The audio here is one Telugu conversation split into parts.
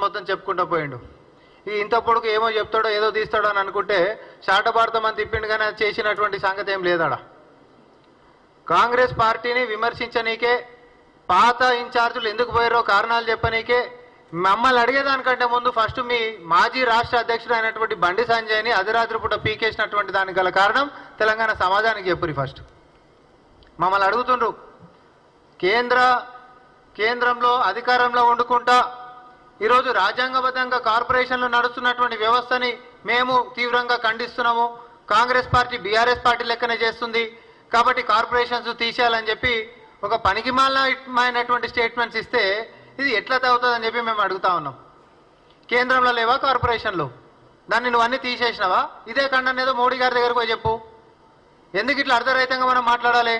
మొత్తం చెప్పుకుంటూ పోయిండు. ఈ ఇంత పొడుగు ఏమో చెప్తాడో ఏదో తీస్తాడో అని అనుకుంటే షాట భారతం అని తిప్పిండు, కానీ అది చేసినటువంటి సంగతి ఏం లేదాడా. కాంగ్రెస్ పార్టీని విమర్శించనీకే, పాత ఇన్ఛార్జీలు ఎందుకు పోయారో కారణాలు చెప్పనీకే, మమ్మల్ని అడిగేదానికంటే ముందు ఫస్ట్ మీ మాజీ రాష్ట్ర అధ్యక్షుడు అయినటువంటి బండి సంజయ్ని అర్ధరాత్రి పూట పీకేసినటువంటి దానికి గల కారణం తెలంగాణ సమాజానికి చెప్పురి. ఫస్ట్ మమ్మల్ని అడుగుతుండ్రు, కేంద్రంలో అధికారంలో వండుకుంటా ఈరోజు రాజ్యాంగబద్ధంగా కార్పొరేషన్లు నడుస్తున్నటువంటి వ్యవస్థని మేము తీవ్రంగా ఖండిస్తున్నాము. కాంగ్రెస్ పార్టీ బీఆర్ఎస్ పార్టీ లెక్కనే చేస్తుంది కాబట్టి కార్పొరేషన్స్ తీసేయాలని చెప్పి ఒక పనికిమాలినటువంటి స్టేట్మెంట్స్ ఇస్తే ఇది ఎట్లా తగ్గుతుందని చెప్పి మేము అడుగుతా ఉన్నాం. కేంద్రంలో లేవా కార్పొరేషన్లు? దాన్ని నువ్వు అన్నీ తీసేసినావా? ఇదే ఖండన ఏదో మోడీ గారి దగ్గరకు పోయి చెప్పు. ఎందుకు ఇట్లా అర్ధరహితంగా మనం మాట్లాడాలి?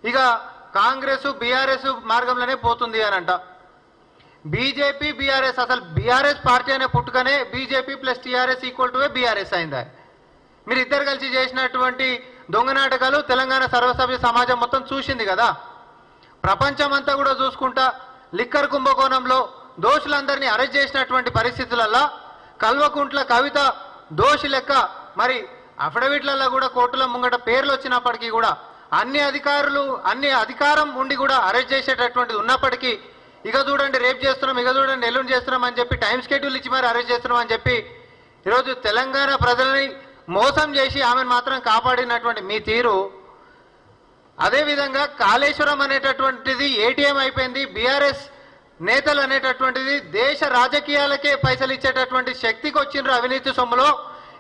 ఇక కాంగ్రెస్ బీఆర్ఎస్ మార్గంలోనే పోతుంది అని అంట. బీజేపీ బీఆర్ఎస్, అసలు బీఆర్ఎస్ పార్టీ అనే పుట్టుకనే BJP plus TRS equal to BRS అయిందా? మీరు ఇద్దరు కలిసి చేసినటువంటి దొంగ నాటకాలు తెలంగాణ సర్వసభ్య సమాజం మొత్తం చూసింది కదా. ప్రపంచం అంతా కూడా చూసుకుంటా లిక్కర్ కుంభకోణంలో దోషులందరినీ అరెస్ట్ చేసినటువంటి పరిస్థితులలో కల్వకుంట్ల కవిత దోషి లెక్క మరి అఫిడవిట్లలో కూడా కోర్టుల ముంగట పేర్లు వచ్చినప్పటికీ కూడా అన్ని అధికారం ఉండి కూడా అరెస్ట్ చేసేటటువంటిది ఉన్నప్పటికీ ఇక చూడండి రేపు చేస్తున్నాం, ఇక చూడండి ఎల్లుండి చేస్తున్నాం అని చెప్పి టైం స్కెడ్యూల్ ఇచ్చి మరి అరెస్ట్ చేస్తున్నాం అని చెప్పి ఈరోజు తెలంగాణ ప్రజలని మోసం చేసి ఆమెను మాత్రం కాపాడినటువంటి మీ తీరు, అదేవిధంగా కాళేశ్వరం అనేటటువంటిది ఏటీఎం అయిపోయింది. బీఆర్ఎస్ నేతలు అనేటటువంటిది దేశ రాజకీయాలకే పైసలు ఇచ్చేటటువంటి శక్తికి వచ్చిండ్రు అవినీతి సొమ్ములో.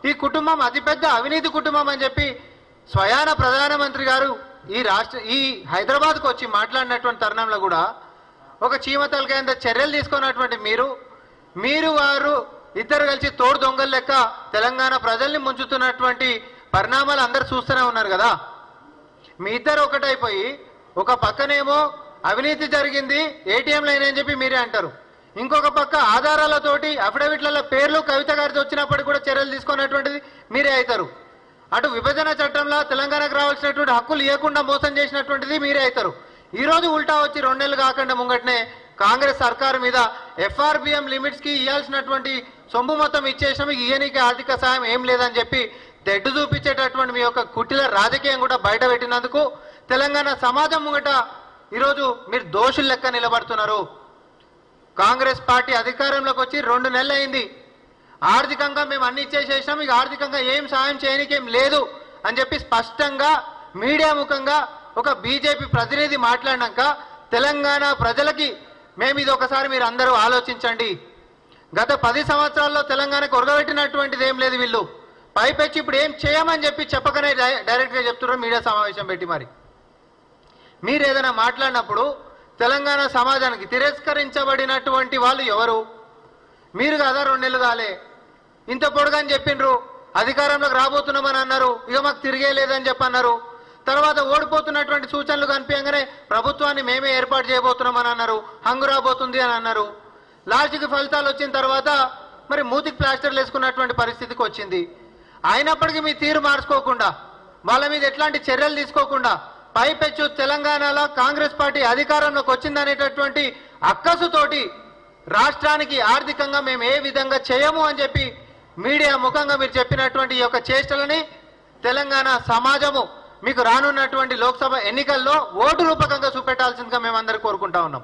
ఈ కుటుంబం అతిపెద్ద అవినీతి కుటుంబం అని చెప్పి స్వయాన ప్రధానమంత్రి గారు ఈ హైదరాబాద్కు వచ్చి మాట్లాడినటువంటి తరుణంలో కూడా ఒక చీమతలకైన చర్యలు తీసుకున్నటువంటి మీరు వారు ఇద్దరు కలిసి తోడు దొంగలు లెక్క తెలంగాణ ప్రజల్ని ముంచుతున్నటువంటి పరిణామాలు అందరు చూస్తూనే ఉన్నారు కదా. మీ ఇద్దరు ఒకటైపోయి ఒక పక్కనేమో అవినీతి జరిగింది ఏటీఎంలు అయినాయని చెప్పి మీరే అంటారు, ఇంకొక పక్క ఆధారాలతోటి అఫిడవిట్లలో పేర్లు కవిత గారితో వచ్చినప్పటికీ కూడా చర్యలు తీసుకున్నటువంటిది మీరే అవుతారు. అటు విభజన చట్టంలో తెలంగాణకు రావాల్సినటువంటి హక్కులు ఇవ్వకుండా మోసం చేసినటువంటిది మీరే అవుతారు. ఈరోజు ఉల్టా వచ్చి 2 నెలలు కాకుండా ముంగటనే కాంగ్రెస్ సర్కారు మీద ఎఫ్ఆర్బిఎం లిమిట్స్కి ఇవ్వాల్సినటువంటి సొమ్ము మొత్తం ఇచ్చేసినా మీకు ఇయ్యనికి ఆర్థిక సాయం ఏం లేదని చెప్పి తెడ్డు చూపించేటటువంటి మీ యొక్క కుటిల రాజకీయం కూడా బయట పెట్టినందుకు తెలంగాణ సమాజం ముంగట ఈరోజు మీరు దోషుల లెక్క నిలబడుతున్నారు. కాంగ్రెస్ పార్టీ అధికారంలోకి వచ్చి 2 నెలలు అయింది. ఆర్థికంగా మేము అన్ని ఇచ్చేసేసినాం, మీకు ఆర్థికంగా ఏం సాయం చేయడానికి ఏం లేదు అని చెప్పి స్పష్టంగా మీడియా ముఖంగా ఒక బీజేపీ ప్రతినిధి మాట్లాడినాక తెలంగాణ ప్రజలకి మేము ఇది ఒకసారి మీరు అందరూ ఆలోచించండి. గత 10 సంవత్సరాల్లో తెలంగాణకు ఒరగబెట్టినటువంటిది ఏం లేదు. వీళ్ళు పైపెచ్చి ఇప్పుడు ఏం చేయమని చెప్పి చెప్పకనే డైరెక్ట్గా చెప్తున్నారు మీడియా సమావేశం పెట్టి. మరి మీరు ఏదైనా మాట్లాడినప్పుడు తెలంగాణ సమాజానికి తిరస్కరించబడినటువంటి వాళ్ళు ఎవరు? మీరు కదా. 2 నెలలు కాలే ఇంత పొడుగని చెప్పిండ్రు, అధికారంలోకి రాబోతున్నామని అన్నారు, ఇక మాకు తిరిగే లేదని చెప్పి అన్నారు. తర్వాత ఓడిపోతున్నటువంటి సూచనలు కనిపించగానే ప్రభుత్వాన్ని మేమే ఏర్పాటు చేయబోతున్నామని అన్నారు, హంగు రాబోతుంది అని అన్నారు. లాస్ట్కి ఫలితాలు వచ్చిన తర్వాత మరి మూతికి ప్లాస్టర్లు వేసుకున్నటువంటి పరిస్థితికి వచ్చింది. అయినప్పటికీ మీ తీరు మార్చుకోకుండా, వాళ్ళ మీద ఎట్లాంటి చర్యలు తీసుకోకుండా పైపెచ్చు తెలంగాణలో కాంగ్రెస్ పార్టీ అధికారంలోకి వచ్చిందనేటటువంటి అక్కసుతోటి రాష్ట్రానికి ఆర్థికంగా మేము ఏ విధంగా చేయము అని చెప్పి మీడియా ముఖంగా మీరు చెప్పినటువంటి ఈ యొక్క చేష్టలని తెలంగాణ సమాజము మీకు రానున్నటువంటి లోక్సభ ఎన్నికల్లో ఓటు రూపకంగా చూపెట్టాల్సిందిగా మేమందరూ కోరుకుంటా ఉన్నాం.